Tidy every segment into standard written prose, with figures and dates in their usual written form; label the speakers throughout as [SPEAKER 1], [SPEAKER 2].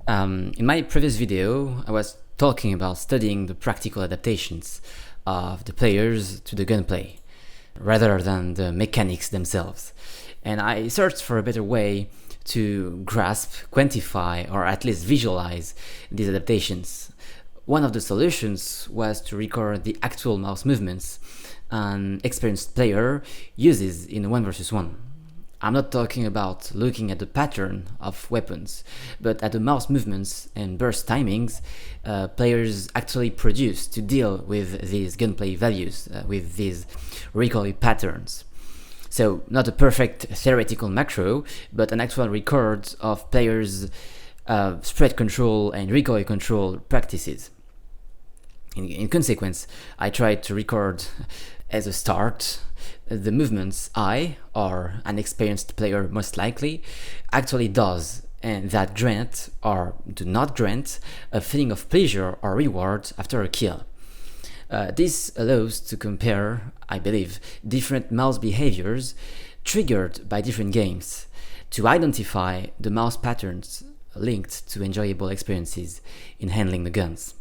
[SPEAKER 1] In my previous video, I was talking about studying the practical adaptations of the players to the gunplay, rather than the mechanics themselves. And I searched for a better way to grasp, quantify, or at least visualize these adaptations. One of the solutions was to record the actual mouse movements an experienced player uses in 1 versus 1. I'm not talking about looking at the pattern of weapons, but at the mouse movements and burst timings players actually produce to deal with these gunplay values, with these recoil patterns. So not a perfect theoretical macro, but an actual record of players' spread control and recoil control practices. In consequence, I tried to record as a start the movements I, or an experienced player most likely, actually does, and that grant or do not grant a feeling of pleasure or reward after a kill. This allows to compare, I believe, different mouse behaviors triggered by different games to identify the mouse patterns linked to enjoyable experiences in handling the guns.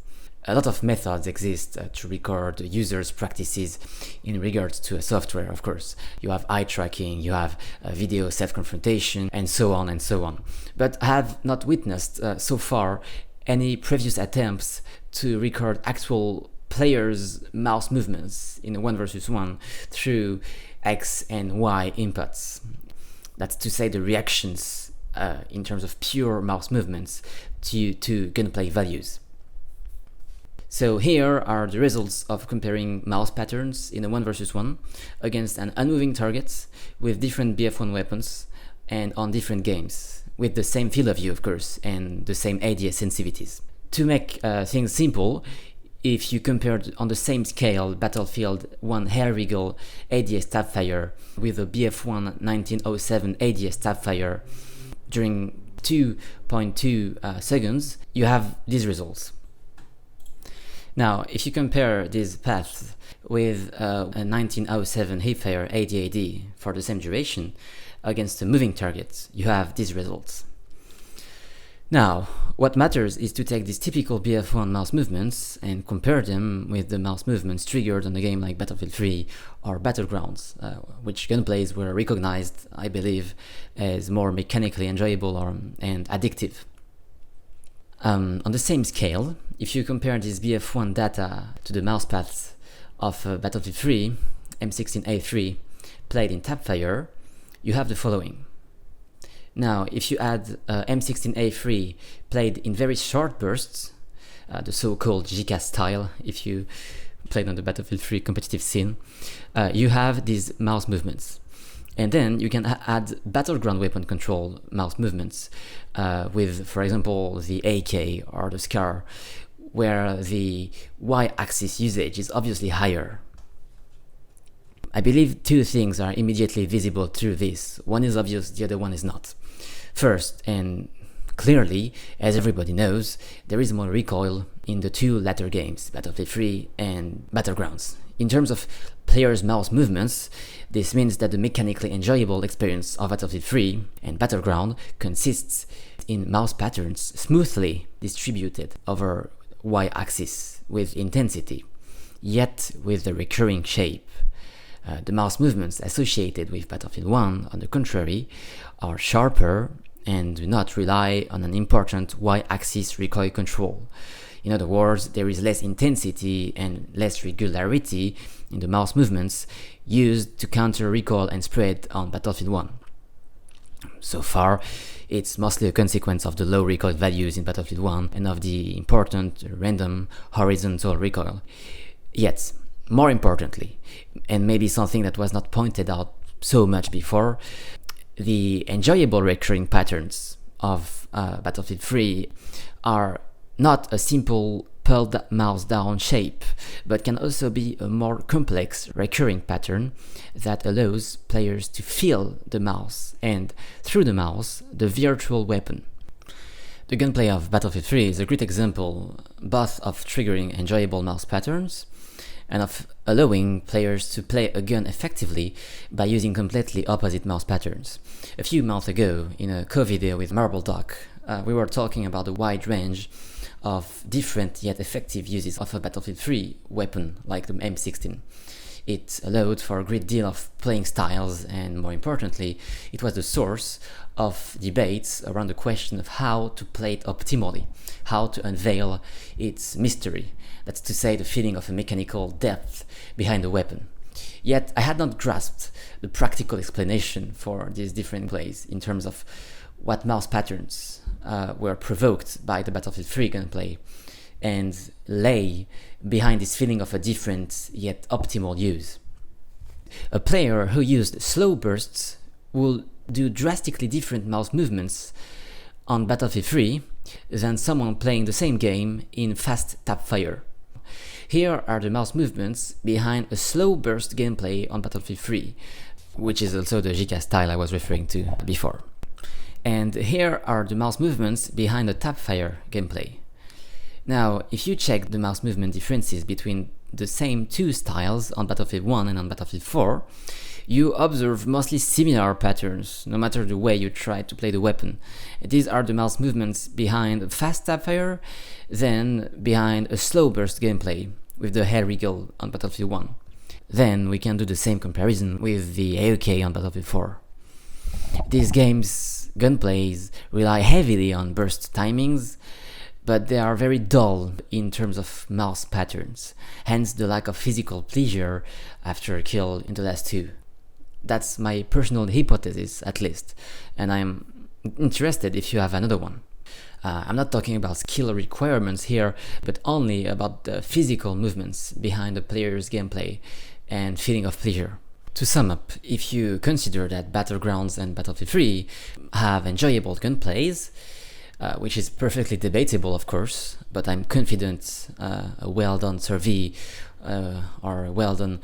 [SPEAKER 1] A lot of methods exist to record users' practices in regards to a software, of course. You have eye tracking, you have video self-confrontation, and so on and so on. But I have not witnessed so far any previous attempts to record actual players' mouse movements in a 1 versus 1 through X and Y inputs. That's to say the reactions in terms of pure mouse movements to gunplay values. So here are the results of comparing mouse patterns in a 1 versus 1 against an unmoving target with different BF1 weapons and on different games, with the same field of view, of course, and the same ADS sensitivities. To make things simple, if you compared on the same scale Battlefield 1 Air Eagle ADS Tabfire with a BF1 1907 ADS Tabfire during 2.2 seconds, you have these results. Now, if you compare these paths with a 1907 hipfire ADAD for the same duration against a moving target, you have these results. Now, what matters is to take these typical BF1 mouse movements and compare them with the mouse movements triggered on a game like Battlefield 3 or Battlegrounds, which gunplays were recognized, I believe, as more mechanically enjoyable and addictive. On the same scale, if you compare this BF1 data to the mouse paths of Battlefield 3, M16A3, played in Tabfire, you have the following. Now, if you add M16A3 played in very short bursts, the so-called GCAS style, if you played on the Battlefield 3 competitive scene, you have these mouse movements. And then you can add battleground weapon control mouse movements with, for example, the AK or the SCAR, where the Y-axis usage is obviously higher. I believe two things are immediately visible through this. One is obvious, the other one is not. First, and clearly, as everybody knows, there is more recoil in the two latter games, Battlefield 3 and Battlegrounds. In terms of players' mouse movements, this means that the mechanically enjoyable experience of Battlefield 3 and Battleground consists in mouse patterns smoothly distributed over Y-axis with intensity, yet with the recurring shape. The mouse movements associated with Battlefield 1, on the contrary, are sharper and do not rely on an important Y-axis recoil control. In other words, there is less intensity and less regularity in the mouse movements used to counter recoil and spread on Battlefield 1. So far, it's mostly a consequence of the low recoil values in Battlefield 1 and of the important random horizontal recoil. Yet, more importantly, and maybe something that was not pointed out so much before, the enjoyable recurring patterns of Battlefield 3 are not a simple pulled mouse down shape, but can also be a more complex recurring pattern that allows players to feel the mouse and, through the mouse, the virtual weapon. The gunplay of Battlefield 3 is a great example both of triggering enjoyable mouse patterns and of allowing players to play a gun effectively by using completely opposite mouse patterns. A few months ago, in a co-video with Marble Doc, we were talking about a wide range of different yet effective uses of a Battlefield 3 weapon like the M16. It allowed for a great deal of playing styles, and more importantly, it was the source of debates around the question of how to play it optimally, how to unveil its mystery, that's to say, the feeling of a mechanical depth behind the weapon. Yet I had not grasped the practical explanation for these different plays in terms of what mouse patterns were provoked by the Battlefield 3 gunplay and lay behind this feeling of a different yet optimal use. A player who used slow bursts will do drastically different mouse movements on Battlefield 3 than someone playing the same game in fast tap fire. Here are the mouse movements behind a slow burst gameplay on Battlefield 3, which is also the JK style I was referring to before. And here are the mouse movements behind the tap fire gameplay. Now, if you check the mouse movement differences between the same two styles on Battlefield 1 and on Battlefield 4, you observe mostly similar patterns, no matter the way you try to play the weapon. These are the mouse movements behind a fast tap fire, then behind a slow burst gameplay with the hair wriggle on Battlefield 1. Then we can do the same comparison with the AOK on Battlefield 4. These games' gunplays rely heavily on burst timings, but they are very dull in terms of mouse patterns, hence the lack of physical pleasure after a kill in the last two. That's my personal hypothesis, at least, and I'm interested if you have another one. I'm not talking about skill requirements here, but only about the physical movements behind the player's gameplay and feeling of pleasure. To sum up, if you consider that Battlegrounds and Battlefield 3 have enjoyable gunplays, which is perfectly debatable, of course, but I'm confident a well-done survey or a well-done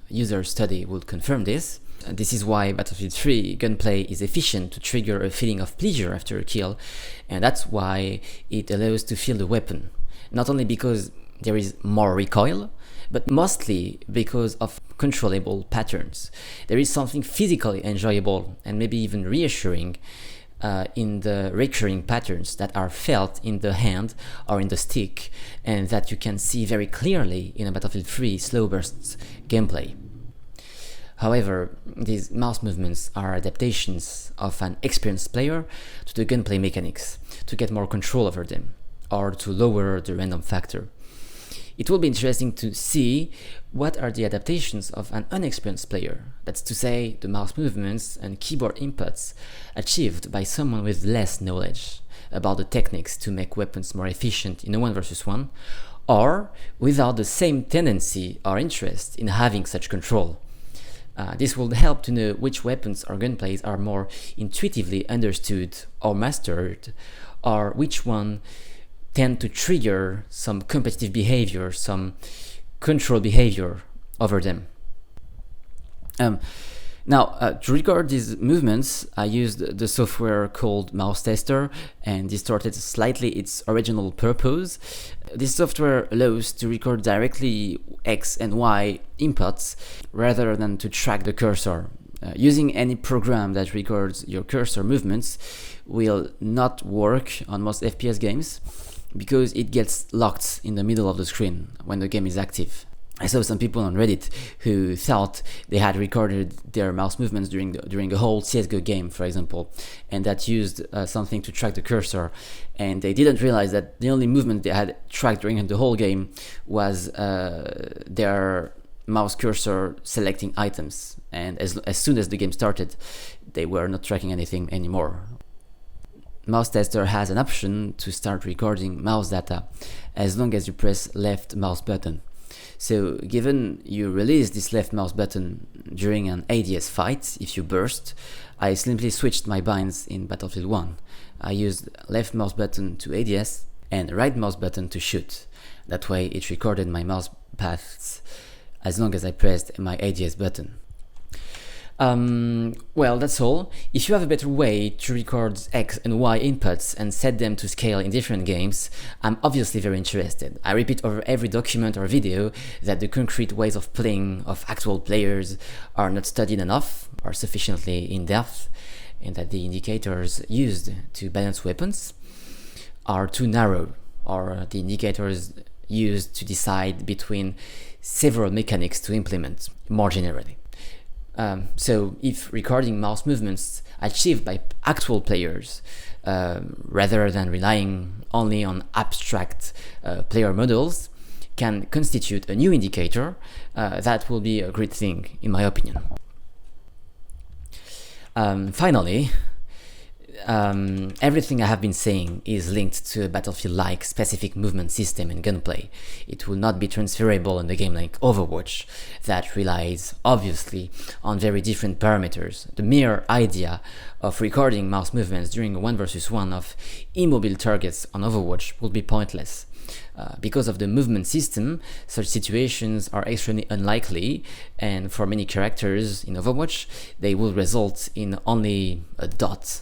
[SPEAKER 1] user study would confirm this. This is why Battlefield 3 gunplay is efficient to trigger a feeling of pleasure after a kill, and that's why it allows to feel the weapon. Not only because there is more recoil, but mostly because of controllable patterns. There is something physically enjoyable and maybe even reassuring in the recurring patterns that are felt in the hand or in the stick, and that you can see very clearly in a Battlefield 3 slow bursts gameplay. However, these mouse movements are adaptations of an experienced player to the gunplay mechanics, to get more control over them, or to lower the random factor. It will be interesting to see what are the adaptations of an unexperienced player, that's to say, the mouse movements and keyboard inputs achieved by someone with less knowledge about the techniques to make weapons more efficient in a 1 versus 1, or without the same tendency or interest in having such control. This will help to know which weapons or gunplays are more intuitively understood or mastered, or which one tend to trigger some competitive behavior, some control behavior over them. Now, to record these movements, I used the software called Mouse Tester and distorted slightly its original purpose. This software allows to record directly X and Y inputs rather than to track the cursor. Using any program that records your cursor movements will not work on most FPS games because it gets locked in the middle of the screen when the game is active. I saw some people on Reddit who thought they had recorded their mouse movements during a whole CSGO game, for example, and that used something to track the cursor, and they didn't realize that the only movement they had tracked during the whole game was their mouse cursor selecting items, and as soon as the game started, they were not tracking anything anymore. Mouse Tester has an option to start recording mouse data as long as you press left mouse button. So given you release this left mouse button during an ADS fight, if you burst, I simply switched my binds in Battlefield 1. I used left mouse button to ADS and right mouse button to shoot. That way it recorded my mouse paths as long as I pressed my ADS button. Well, that's all. If you have a better way to record X and Y inputs and set them to scale in different games, I'm obviously very interested. I repeat over every document or video that the concrete ways of playing of actual players are not studied enough or sufficiently in depth, and that the indicators used to balance weapons are too narrow, or the indicators used to decide between several mechanics to implement more generally. So if recording mouse movements achieved by actual players, rather than relying only on abstract player models, can constitute a new indicator, that will be a great thing, in my opinion. Finally, everything I have been saying is linked to a Battlefield-like specific movement system and gunplay. It will not be transferable in a game like Overwatch, that relies obviously on very different parameters. The mere idea of recording mouse movements during a 1 versus 1 of immobile targets on Overwatch would be pointless. Because of the movement system, such situations are extremely unlikely, and for many characters in Overwatch, they will result in only a dot.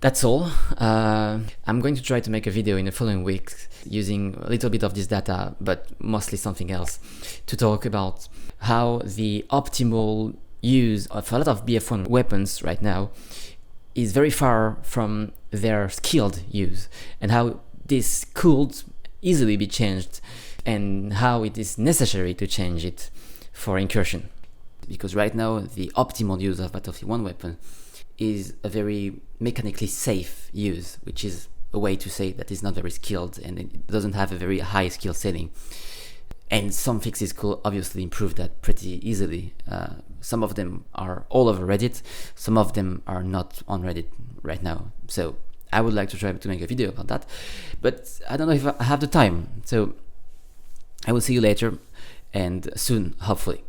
[SPEAKER 1] That's all. I'm going to try to make a video in the following week using a little bit of this data, but mostly something else, to talk about how the optimal use of a lot of BF1 weapons right now is very far from their skilled use, and how this could easily be changed, and how it is necessary to change it for incursion. Because right now the optimal use of Battlefield 1 weapon is a very mechanically safe use, which is a way to say that it's not very skilled and it doesn't have a very high skill setting. And some fixes could obviously improve that pretty easily. Some of them are all over Reddit, some of them are not on Reddit right now. So I would like to try to make a video about that, but I don't know if I have the time. So I will see you later, and soon, hopefully.